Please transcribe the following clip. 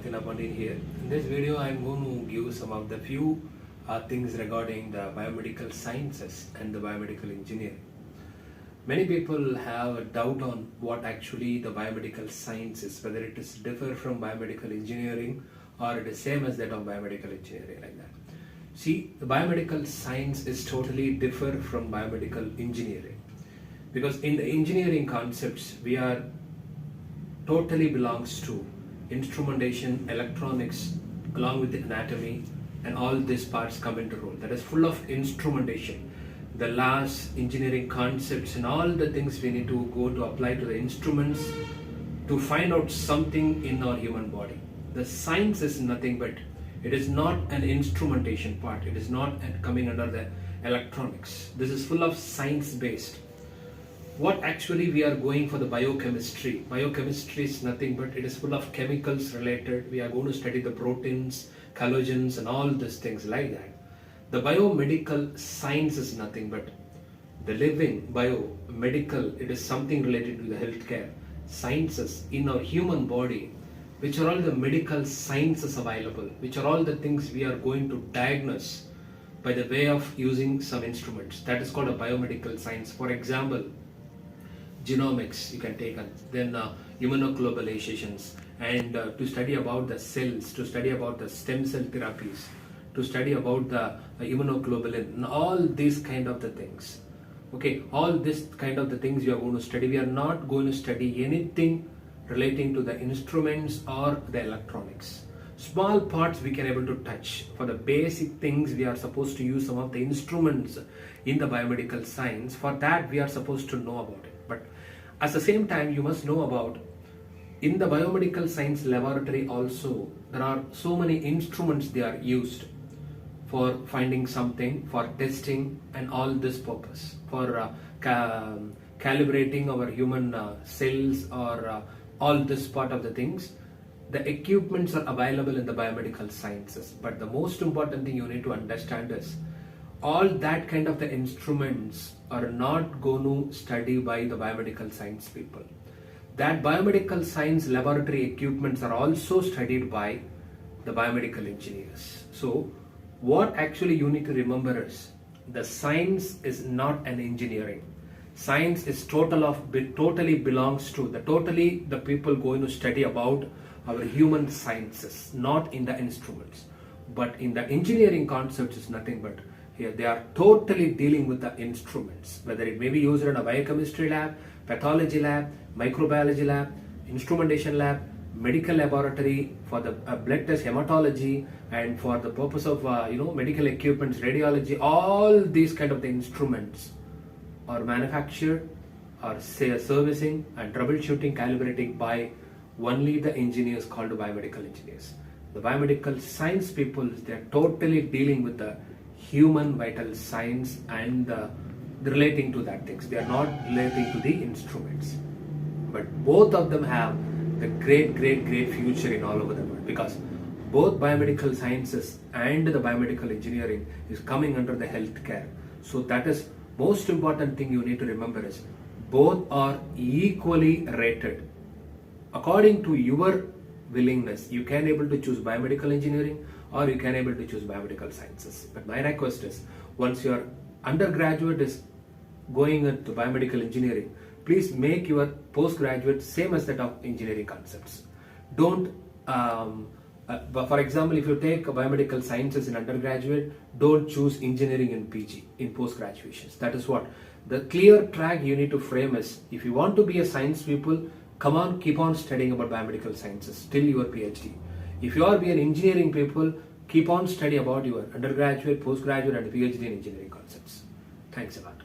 ATHEENAPANDIAN here. In this video, I am going to give some of the few things regarding the biomedical sciences and the biomedical engineering. Many people have a doubt on what actually the biomedical science is, whether it is differ from biomedical engineering or it is same as that of biomedical engineering like that. See, the biomedical science is totally different from biomedical engineering, because in the engineering concepts we are totally belongs to instrumentation, electronics, along with the anatomy, and all these parts come into role. That is full of instrumentation, the laws, engineering concepts, and all the things we need to go to apply to the instruments to find out something in our human body. The science is nothing but it is not an instrumentation part. It is not coming under the electronics. This is full of science based. What actually we are going for the biochemistry. Biochemistry is nothing but it is full of chemicals related. We are going to study the proteins, collagens, and all these things like that. The biomedical science is nothing but the living biomedical. It is something related to the healthcare sciences in our human body, which are all the medical sciences available, which are all the things we are going to diagnose by the way of using some instruments. That is called a biomedical science. For example, genomics you can take on, then immunoglobalizations, and to study about the cells, to study about the stem cell therapies, to study about the immunoglobulin, and all these kind of the things. Okay, all this kind of the things you are going to study. We are not going to study anything relating to the instruments or the electronics. Small parts we can able to touch. For the basic things we are supposed to use some of the instruments in the biomedical science. For that we are supposed to know about it. But at the same time you must know about in the biomedical science laboratory also there are so many instruments they are used for finding something, for testing, and all this purpose, for calibrating our human cells or all this part of the things. The equipments are available in the biomedical sciences, but the most important thing you need to understand is all that kind of the instruments are not going to study by the biomedical science people. That biomedical science laboratory equipments are also studied by the biomedical engineers. So what actually you need to remember is the science is not an engineering. Science is totally belongs to the people going to study about our human sciences, not in the instruments. But in the engineering concepts is nothing but here they are totally dealing with the instruments, whether it may be used in a biochemistry lab, pathology lab, microbiology lab, instrumentation lab, medical laboratory, for the blood test, hematology, and for the purpose of medical equipments, radiology. All these kind of the instruments are manufactured or say servicing and troubleshooting, calibrating by only the engineers called biomedical engineers. The biomedical science people, they are totally dealing with the human vital science and relating to that things. They are not relating to the instruments. But both of them have the great future in all over the world, because both biomedical sciences and the biomedical engineering is coming under the healthcare. So that is most important thing you need to remember is both are equally rated. According to your willingness, you can able to choose biomedical engineering or you can able to choose biomedical sciences. But my request is, once your undergraduate is going into biomedical engineering, please make your postgraduate same as that of engineering concepts. Don't for example, if you take biomedical sciences in undergraduate, don't choose engineering in PG, in post-graduations. That is what the clear track you need to frame is, if you want to be a science people, come on, keep on studying about biomedical sciences till your PhD. If you are be an engineering people, keep on study about your undergraduate, postgraduate, and PhD in engineering concepts. Thanks a lot.